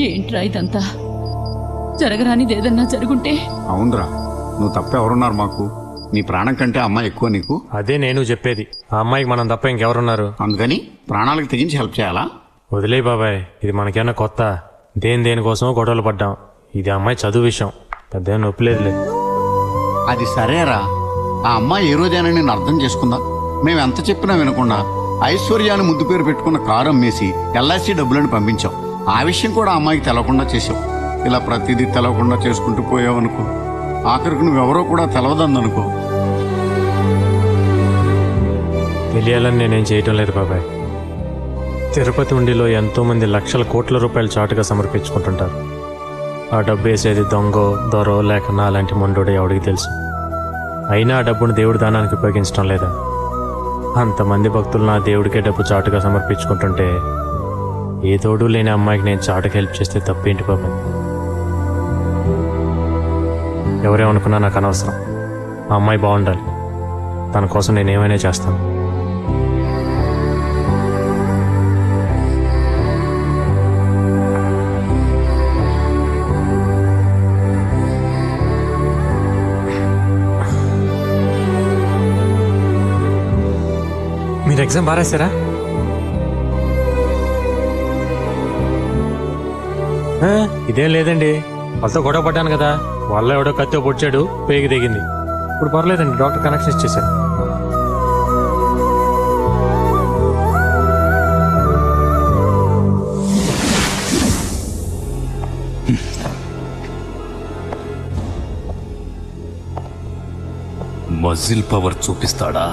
ఏంట్రా ఇదంతా? జరగరానిదేదన్నా జరుగుంటే? అవునరా, నువ్వు తప్ప ఎవరున్నారు మాకు? నీ ప్రాణం కంటే అమ్మాయి ఎక్కువ నీకు. అదే నేను చెప్పేది. ఆ అమ్మాయికి మనం తప్ప ఇంకెవరున్నారు? అందుకని ప్రాణాలకు తెగించి హెల్ప్ చేయాలా? వదిలే బాబాయ్, ఇది మనకేమన్నా కొత్త? దేనికోసమో గొడవలు పడ్డాం. ఇది అమ్మాయి చదువు విషయం, పెద్ద నొప్పి లేదులే. అది సరేరా, ఆ అమ్మాయి ఏ రోజైనా నేను అర్థం చేసుకుందా? మేము ఎంత చెప్పినా వినకుండా ఐశ్వర్యాన్ని ముద్దు పేరు పెట్టుకున్న కారు అమ్మేసి ఎల్ఐసి డబ్బులను పంపించాం. ఆ విషయం కూడా ఆ అమ్మాయికి తెలవకుండా చేసావు. ఇలా ప్రతిదీ తెలవకుండా చేసుకుంటూ పోయావనుకో, ఆఖరికి నువ్వెవరో కూడా తెలవదందనుకో. తెలియాలని నేనేం చేయటం లేదు బాబాయ్. తిరుపతి ఉండిలో ఎంతోమంది లక్షల కోట్ల రూపాయలు చాటుగా సమర్పించుకుంటుంటారు. ఆ డబ్బు వేసేది దొంగో దొరో లేక నా అలాంటి మొండోడో ఎవడికి తెలుసు? అయినా ఆ డబ్బును దేవుడి దానానికి ఉపయోగించడం లేదా? అంతమంది భక్తులు నా దేవుడికే డబ్బు చాటుగా సమర్పించుకుంటుంటే ఏ తోడు లేని అమ్మాయికి నేను చాటుకు హెల్ప్ చేస్తే తప్పేంటి బాబాయ్? ఎవరేమనుకున్నా నాకు అనవసరం. ఆ అమ్మాయి బాగుండాలి. తన కోసం నేనేమైనా చేస్తాను. మీరు ఎగ్జామ్ బాగా రాశారా? ఇదేం లేదండి, వాళ్ళతో గొడవ పడ్డాను కదా, వాళ్ళ ఎవడో కత్తితో పొడిచాడు, పేగి దిగింది. ఇప్పుడు పర్లేదండి, డాక్టర్ కనెక్షన్ ఇచ్చేసారు. మజిల్ పవర్ చూపిస్తాడా?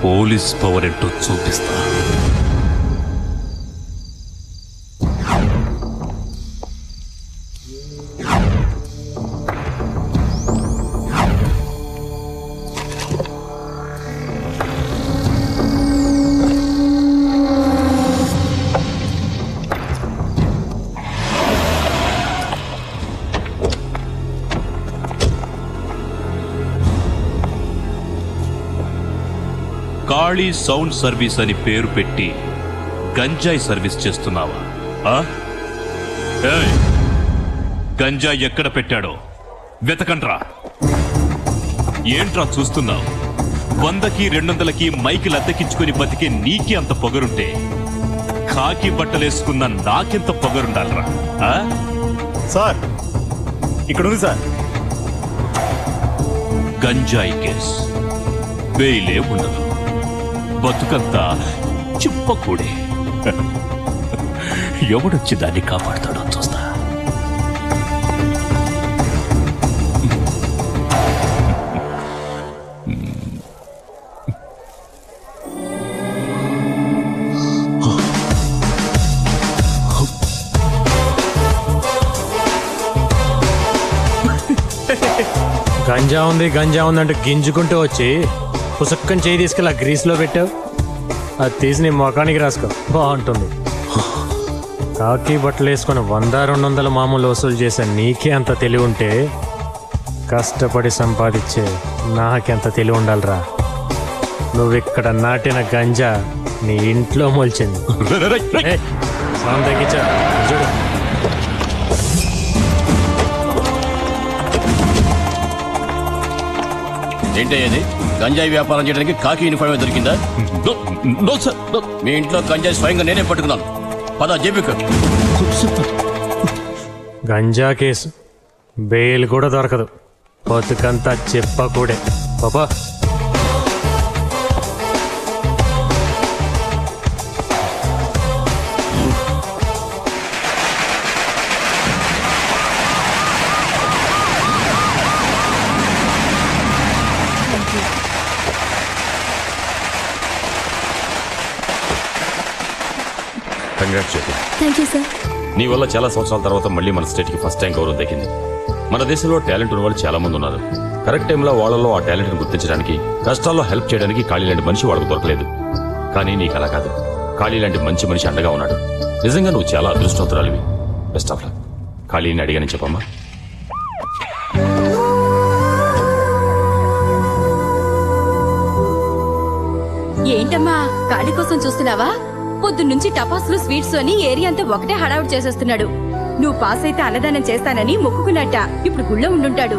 పోలీస్ పవర్ ఏంటో చూపిస్తా. కాళీ సౌండ్ సర్వీస్ అని పేరు పెట్టి గంజాయి సర్వీస్ చేస్తున్నావా? గంజాయి ఎక్కడ పెట్టాడో వెతకండ్రా. ఏంట్రా చూస్తున్నావు? 100కి 200కి మైకిల్ అద్దెకించుకుని బతికే నీకే అంత పొగరుంటే కాకి బట్టలేసుకున్న నాకెంత పొగరుండాలరా? సార్, ఇక్కడ ఉంది సార్. గంజాయి కేస్ బెయిలే ఉండదు, బతుకంతా చిప్పకూడే. ఎవడొచ్చి దాన్ని కాపాడుతాడో చూస్తా. గంజా ఉందంటే గింజుకుంటూ వచ్చి పుసక్కని చేయి తీసుకెళ్ళి ఆ గ్రీస్లో పెట్టావు. అది తీసి నీ మొఖానికి రాసుకో, బాగుంటుంది. కాకి బట్టలు వేసుకొని 100-200 మామూలు వసూలు చేసే నీకే అంత తెలివి ఉంటే కష్టపడి సంపాదించే నాకెంత తెలివి ఉండాలిరా? నువ్విక్కడ నాటిన గంజా నీ ఇంట్లో మొలిచింది. సౌండ్ తగ్గించా చూడు. ఏంటయ్యేది? గంజాయి వ్యాపారం చేయడానికి కాకి యూనిఫామ్ దొరికిందా? మీ ఇంట్లో గంజాయి స్వయంగా నేనే పట్టుకున్నాను. పద జేబుకు. గంజా కేసు బెయిల్ కూడా దొరకదు, బతుకంతా చెప్పకూడే. పాపా థ్యాంక్ యూ సార్. నీ వల్ల చాలా సంవత్సరాల తర్వాత మళ్ళీ మన స్టేట్కి ఫస్ట్ టైం గౌరవం దక్కింది. మన దేశంలో టాలెంట్ ఉన్న వాళ్ళు చాలా మంది ఉన్నారు. కరెక్ట్ టైంలో వాళ్ళలో ఆ టాలెంట్ని గుర్తించడానికి, కష్టాల్లో హెల్ప్ చేయడానికి ఖాళీ లాంటి మనిషి వాళ్ళకు దొరకలేదు. కానీ నీకు అలా కాదు, ఖాళీ లాంటి మంచి మనిషి అండగా ఉన్నాడు. నిజంగా నువ్వు చాలా అదృష్టవంతురాలివి. Best of luck. ఖాళీని అడిగానని చెప్పమ్మా. ఏంటమ్మా ఖాళీ కోసం చూస్తున్నావా? పొద్దున్నుంచి టపాసులు స్వీట్స్ అని ఏరియా అంతా ఒకటే హడావుడి చేసేస్తున్నాడు. నువ్వు పాస్ అయితే అన్నదానం చేస్తానని మొక్కుకున్నట్ట. ఇప్పుడు గుళ్ళో ఉండుంటాడు.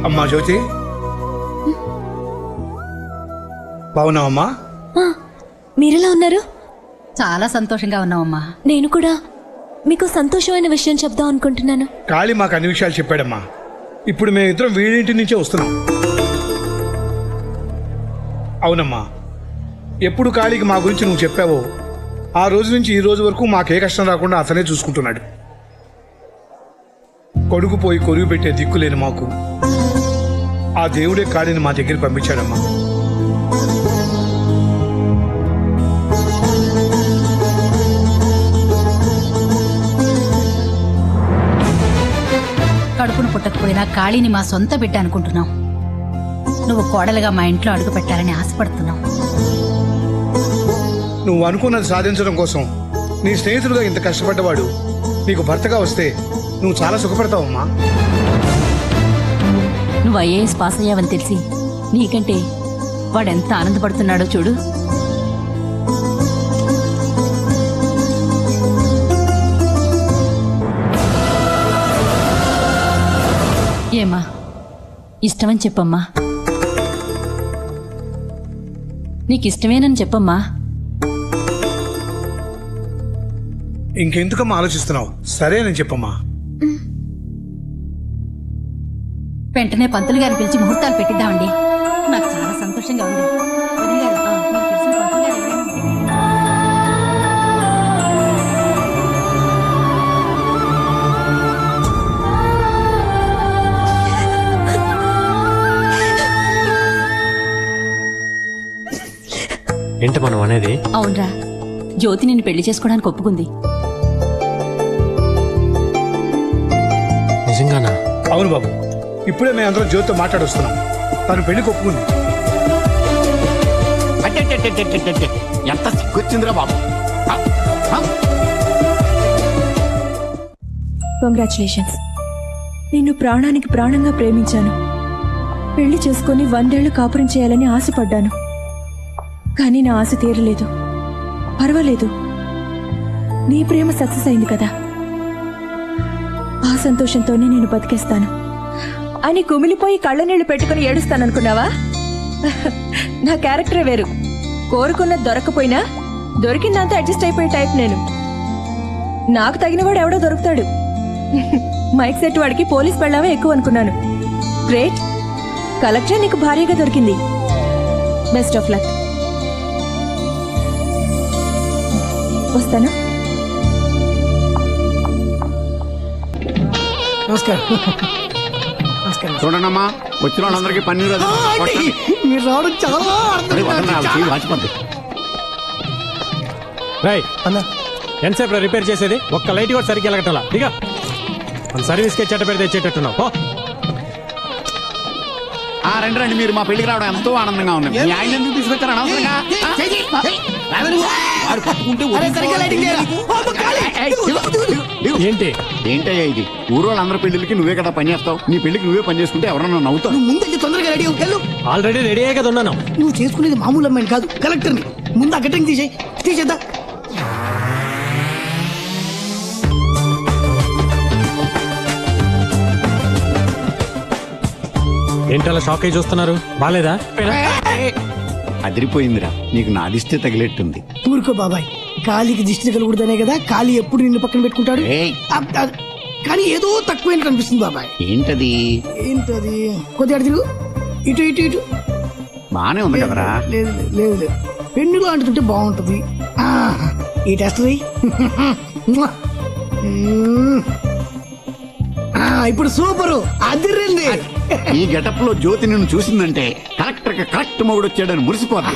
అమ్మా జ్యోతి, బాగున్నావమ్మా? మీరెలా ఉన్నారు? చాలా సంతోషంగా ఉన్నావమ్మా. నేను కూడా మీకు సంతోషమైన విషయం చెప్దాం అనుకుంటున్నాను. కాళీ మాకు అన్ని విషయాలు చెప్పాడమ్మా. ఇప్పుడు మేమిద్దరం వీడింటి నుంచే వస్తున్నాం. అవునమ్మా, ఎప్పుడు కాళీకి మా గురించి నువ్వు చెప్పావో ఆ రోజు నుంచి ఈ రోజు వరకు మాకే కష్టం రాకుండా అతనే చూసుకుంటున్నాడు. కొడుకు పోయి కొరువు పెట్టే దిక్కులేని మాకు ఆ దేవుడే కాళీని మా దగ్గర పంపించాడమ్మా. కడుపును పుట్టకపోయినా కాళీని మా సొంత బిడ్డ అనుకుంటున్నాం. నువ్వు కోడలుగా మా ఇంట్లో అడుగు పెట్టాలని ఆశపడుతున్నాం. నువ్వు అనుకున్నది సాధించడం కోసం నీ స్నేహితుడుగా ఇంత కష్టపడ్డవాడు నీకు భర్తగా వస్తే నువ్వు చాలా సుఖపడతావమ్మా. నువ్వు ఐఏఎస్ పాస్ అయ్యావని తెలిసి నీకంటే వాడెంత ఆనందపడుతున్నాడో చూడు. ఏమా, ఇష్టమని చెప్పమ్మా. నీకిష్టమేనని చెప్పమ్మా. ఇంకెందుకమ్మా ఆలోచిస్తున్నావు? సరే నేను చెప్పమ్మా. వెంటనే పంతులు గారిని పిలిచి ముహూర్తాలు పెట్టిద్దామండి. నాకు చాలా సంతోషంగా ఉంది. వదిన గారు, మీకు తెలిసిన పంతులు గారు ఎవరైనా ఉంటే ఏంటి మనం అనేది? అవునరా, జ్యోతి నిన్ను పెళ్లి చేసుకోవడానికి ఒప్పుకుంది. నిజంగానా? అవును బాబు, ఇప్పుడే మేము అందరం జ్యోతితో మాట్లాడొస్తున్నాం. తను పెళ్లి ఒప్పుకుంది. అట్టెట్టెట్టెట్టెట్టెట్టె. ఎంత సిగ్గొచ్చిందిరా బాబు. కంగ్రాచులేషన్స్. నిన్ను ప్రాణానికి ప్రాణంగా ప్రేమించాను. పెళ్లి చేసుకుని 100 ఏళ్లు కాపురం చేయాలని ఆశపడ్డాను. కానీ నా ఆశ తీరలేదు. పర్వాలేదు, నీ ప్రేమ సక్సెస్ అయింది కదా. ఆ సంతోషంతోనే నేను బతికేస్తాను అని కుమిలిపోయి కళ్ళనీళ్లు పెట్టుకుని ఏడుస్తాననుకున్నావా? నా క్యారెక్టరే వేరు. కోరుకున్నది దొరకపోయినా దొరికిందంతా అడ్జస్ట్ అయిపోయే టైప్ నేను. నాకు తగినవాడు ఎవడో దొరుకుతాడు. మైక్ సెట్ వాడికి పోలీస్ పెళ్ళామే ఎక్కువ అనుకున్నాను. గ్రేట్, కలెక్టర్ నీకు భారీగా దొరికింది. Best of luck. వస్తానా? నమస్కారం. చూడండమ్మా, వచ్చిన వాళ్ళందరికీ పన్నీరు అది మీరు రావడం చాలా వాచిపోద్ది. రై అన్నా, ఎంతసేపు రిపేర్ చేసేది? ఒక్క లైట్ కూడా సరిగ్గా వెళ్ళగట్టాలా? ఇక మన సర్వీస్కి చెట్ట పెడితే తెచ్చేటట్టున్నావు. రండి రండి, మీరు మా పెళ్లికి రావడం ఎంతో ఆనందంగా ఉంది. మీ ఆయన ఎందుకు తీసుకొచ్చారు అనవసరంగా? ఏంటి ఏంటయ్యా ఇది? ఊరోళ్ళందరి పెళ్లికి నువ్వే కదా పని చేస్తావు. నీ పెళ్లికి నువ్వే పని చేసుకుంటే ఎవరన్నా నవ్వుతావు. నువ్వు ముందు తొందరగా రెడీ వెళ్ళు. ఆల్రెడీ రెడీ అయ్యే కదా ఉన్నాను. నువ్వు చేసుకునేది మామూలు అమ్మాయిని కాదు, కలెక్టర్ని. ముందు ఆ గట్టంగి తీసేద్దా. ఏంటలా షాక్ అయి చూస్తున్నారు? బాలేదా? అదిరిపోయిందిరా, నీకు నాదిస్తే తగిలేట్టుంది. ఊరుకో బాబాయ్, కాళీకి దిష్టి కలగూడదనే కదా కాళీ ఎప్పుడు నిన్ను పక్కన పెట్టుకుంటాడు. కానీ ఏదో తక్కువైనట్టు అనిపిస్తుంది బాబాయ్. ఏంటది? ఏంటది? కొద్దిగా తిరుగు, ఇటు ఇటు ఇటు. బానే ఉంది కదరా? లేదు లేదు లేదు, పెన్నులో అంటుతుంటే బాగుంటది. ఈ టెస్ట్ ఇప్పుడు సూపరు, అదిరింది. ఈ గెటప్ లో జ్యోతి నిన్ను చూసిందంటే కరెక్టర్ గా కరెక్ట్ మొగుడు వచ్చాడని మురిసిపోతా.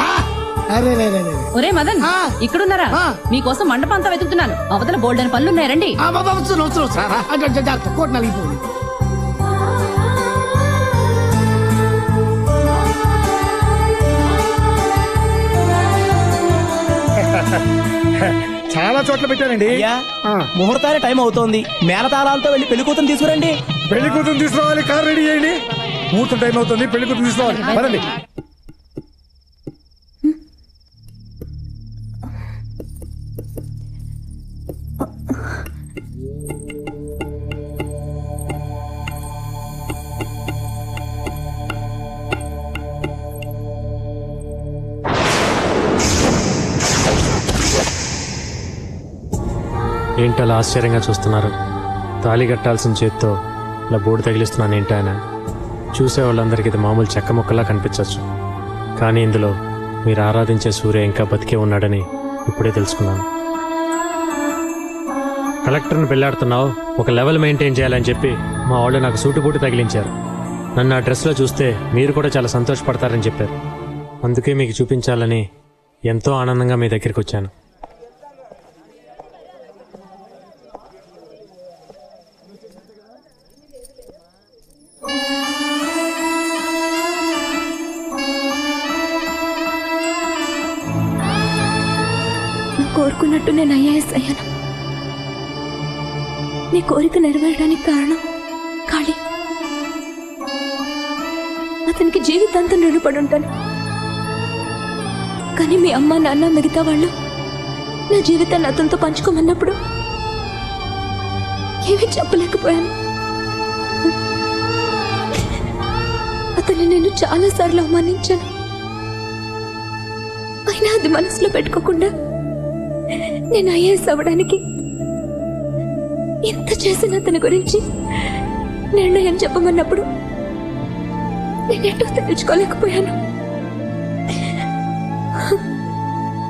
ఒరే మదన్, ఇక్కడున్నారా? మీకోసం మండపం అంతా వెతుకుతున్నాను. అవతల బోల్డెన్ పనులున్నాయి, రండి. కోట్ నలిగిపోయింది. చాలా చోట్ల పెట్టారండి. ముహూర్తానికి టైం అవుతోంది. మేళతాళాలతో వెళ్ళి పెళ్లి కూతురు తీసుకురండి. పెళ్లి కూతురు తీసుకురావాలి, కార్ రెడీ చేయండి. ముహూర్తం టైం అవుతుంది, పెళ్లి కూతురు తీసుకోవాలి. పదండి. ఏంటలా ఆశ్చర్యంగా చూస్తున్నారు? తాళి కట్టాల్సిన చేత్తో ఇలా బోర్డు తగిలిస్తున్నాను ఏంటాయన. చూసే వాళ్ళందరికీ ఇది మామూలు చెక్క ముక్కలా కనిపించవచ్చు, కానీ ఇందులో మీరు ఆరాధించే సూర్య ఇంకా బతికే ఉన్నాడని ఇప్పుడే తెలుసుకున్నాను. కలెక్టర్ని పెళ్ళాడుతున్నావు, ఒక లెవెల్ మెయింటైన్ చేయాలని చెప్పి మా వాళ్ళు నాకు సూటుబూటు తగిలించారు. నన్ను ఆ డ్రెస్లో చూస్తే మీరు కూడా చాలా సంతోషపడతారని చెప్పారు. అందుకే మీకు చూపించాలని ఎంతో ఆనందంగా మీ దగ్గరికి వచ్చాను. కోరుకున్నట్టు నేను ఐఏఎస్ అయ్యాను. నీ కోరిక నెరవేరడానికి కారణం కాళీ. అతనికి జీవితాంతం రుణపడి ఉంటాను. కానీ మీ అమ్మ నాన్న మిగతా వాళ్ళు నా జీవితాన్ని అతనితో పంచుకోమన్నప్పుడు ఏమీ చెప్పలేకపోయాను. అతన్ని నేను చాలాసార్లు అవమానించాను. అయినా అది మనసులో పెట్టుకోకుండా నేను ఐఏఎస్ అవ్వడానికి ఎంత చేసిన అతని గురించి నిర్ణయం చెప్పమన్నప్పుడు నేనేంటో తెలుసుకోలేకపోయాను.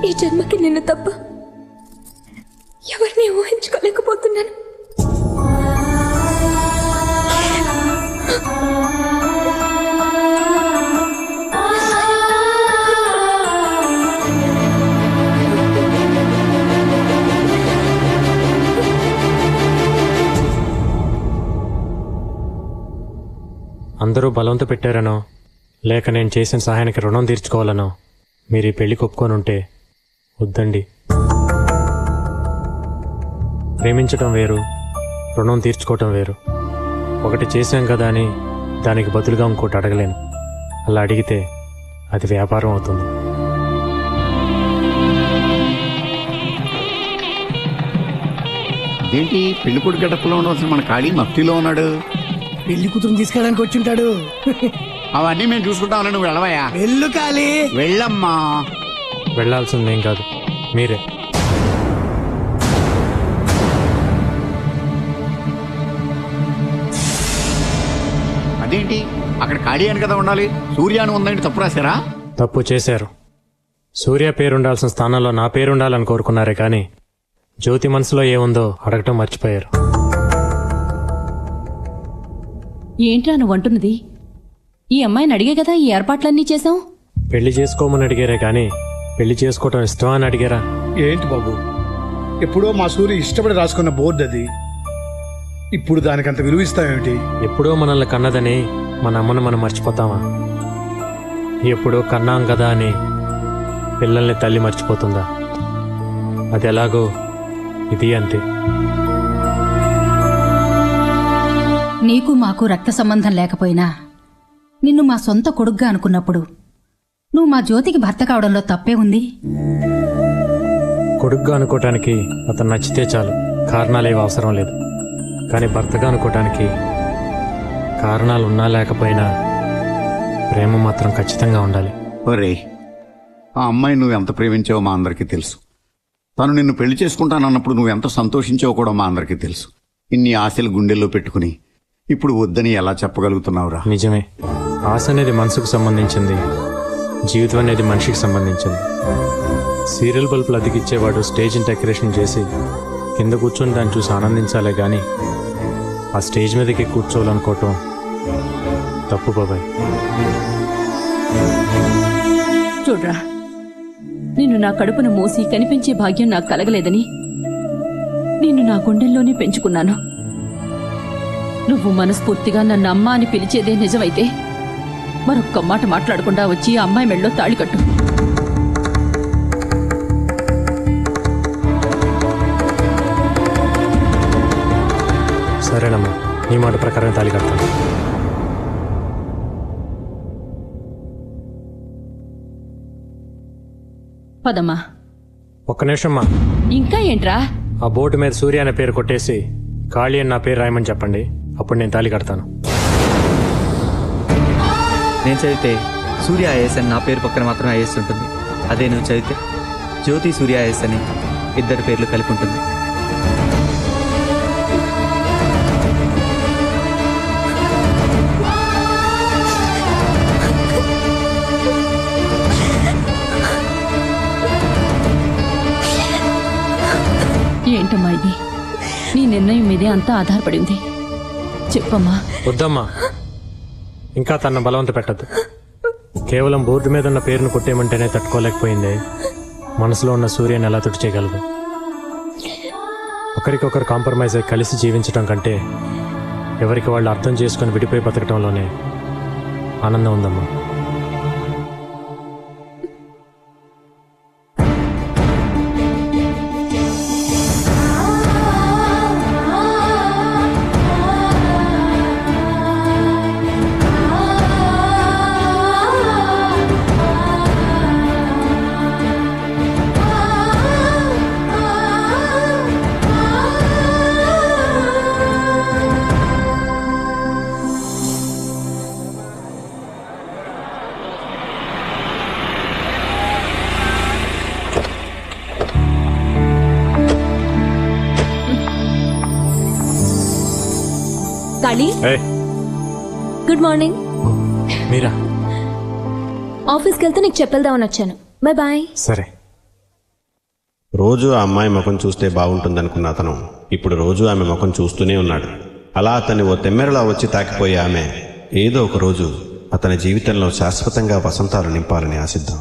ఈ జన్మకి నిన్ను తప్ప ఎవరిని ఊహించుకోలేకపోతున్నాను. అందరూ బలవంత పెట్టారనో లేక నేను చేసిన సహాయానికి రుణం తీర్చుకోవాలనో మీరు ఈ పెళ్లికి ఒప్పుకొని ఉంటే వద్దండి. ప్రేమించటం వేరు, రుణం తీర్చుకోవటం వేరు. ఒకటి చేశాం కదా అని దానికి బదులుగా ఇంకోటి అడగలేను. అలా అడిగితే అది వ్యాపారం అవుతుంది. ఏంటి పెళ్లి కొడుకు గడపలో ఉండవలసిన మన ఖాళీ మఫ్టీలో ఉన్నాడు? పెళ్లి కూతురు తీసుకెళ్ళడానికి వచ్చి ఉంటాడు. అవన్నీ మేము చూసుకుంటామని నువ్వు వెళ్ళవయ్యా. వెళ్ళు కాళీ. వెళ్ళమ్మా. వెళ్లాల్సిందేం కాదు, మీరే. అదేంటి అక్కడ ఖాళీ అని కదా ఉండాలి, సూర్య అని ఉందండి. తప్పు రాశారా? తప్పు చేశారు. సూర్య పేరుండాల్సిన స్థానంలో నా పేరుండాలని కోరుకున్నారే కానీ జ్యోతి మనసులో ఏముందో అడగటం మర్చిపోయారు. ఏంట్రా నువ్వు అంటున్నది? ఈ అమ్మాయిని అడిగే కదా ఈ ఏర్పాట్లన్నీ చేశాం. పెళ్లి చేసుకోమని అడిగారే కానీ పెళ్లి చేసుకోవటం ఇష్టమా అని అడిగారా? ఏంటి బాబు, ఎప్పుడో మా సూర్య ఇష్టపడి రాసుకున్న బోర్డు అది. ఇప్పుడు దానికి అంత విలువ ఇస్తామేమిటి? ఎప్పుడో మనల్ని కన్నదని మన అమ్మను మనం మర్చిపోతామా? ఎప్పుడో కన్నాం కదా అని పిల్లల్ని తల్లి మర్చిపోతుందా? అది ఎలాగో ఇది అంతే. నీకు మాకు రక్త సంబంధం లేకపోయినా నిన్ను మా సొంత కొడుగ్గా అనుకున్నప్పుడు నువ్వు మా జ్యోతికి భర్త కావడంలో తప్పే ఉంది. కొడుగ్గా అనుకోవటానికి అతను నచ్చితే చాలు, కారణాలేవి అవసరం లేదు. కానీ భర్తగా అనుకోవటానికి కారణాలు ఉన్నా లేకపోయినా ప్రేమ మాత్రం ఖచ్చితంగా ఉండాలి. ఒరే, ఆ అమ్మాయి నువ్వు ఎంత ప్రేమించావో మా అందరికీ తెలుసు. తను నిన్ను పెళ్లి చేసుకుంటానన్నప్పుడు నువ్వు ఎంత సంతోషించావో కూడా మా అందరికీ తెలుసు. ఇన్ని ఆశలు గుండెల్లో పెట్టుకుని ఇప్పుడు వద్దని ఎలా చెప్పగలుగుతున్నావురా? నిజమే, ఆశ అనేది మనసుకు సంబంధించింది, జీవితం అనేది మనిషికి సంబంధించింది. సీరియల్ బల్బులు అతికిచ్చేవాడు స్టేజ్ని డెకరేషన్ చేసి కింద కూర్చొని దాన్ని చూసి ఆనందించాలే కానీ ఆ స్టేజ్ మీదకి కూర్చోవాలనుకోవటం తప్పు బాబాయ్. చూడ్రా, నిన్ను నా కడుపును మోసి కనిపించే భాగ్యం నాకు కలగలేదని నిన్ను నా గుండెల్లోనే పెంచుకున్నాను. నువ్వు మనస్ఫూర్తిగా నన్ను అమ్మ అని పిలిచేదే నిజమైతే మరొక్క మాట మాట్లాడకుండా వచ్చి ఆ అమ్మాయి మెళ్ళో తాళి కట్టు. సరేనమ్మా, నీ మాట ప్రకారం తాళి కడతాను. పదమ్మా. ఒక్క నిమిషమ్మా. ఇంకా ఏంట్రా? ఆ బోర్డు మీద సూర్య అనే పేరు కొట్టేసి కాళీ అని నా పేరు రాయమని చెప్పండి, అప్పుడు నేను తాళి కడతాను. నేను చదివితే సూర్య ఐఏఎస్ అని నా పేరు పక్కన మాత్రం ఐఏఎస్ ఉంటుంది. అదే నువ్వు చదివితే జ్యోతి సూర్య ఐఏఎస్ అని ఇద్దరి పేర్లు కలిపి ఉంటుంది. ఏంటమ్మా ఇది? నీ నిర్ణయం మీదే అంతా ఆధారపడింది. చెప్పమ్మా. వద్దమ్మా, ఇంకా తన బలవంత పెట్టద్దు. కేవలం బోర్డు మీద ఉన్న పేరును కొట్టేయమంటేనే తట్టుకోలేకపోయింది. మనసులో ఉన్న సూర్యని ఎలా తుడి చేయగలదు? ఒకరికొకరు కాంప్రమైజ్ అయి కలిసి జీవించడం కంటే ఎవరికి వాళ్ళు అర్థం చేసుకొని విడిపోయి బతకడంలోనే ఆనందం ఉందమ్మా. Kali, good morning. మీరా? ఆఫీస్కి వెళ్తే నీకు చెప్పేద్దామని వచ్చాను. Bye bye. సరే. రోజు ఆ అమ్మాయి ముఖం చూస్తే బాగుంటుందనుకున్న అతను ఇప్పుడు రోజు ఆమె ముఖం చూస్తూనే ఉన్నాడు. అలా అతన్ని ఓ తెమ్మెరలా వచ్చి తాకిపోయే ఆమె ఏదో ఒక రోజు అతని జీవితంలో శాశ్వతంగా వసంతాలు నింపాలని ఆశిద్దాం.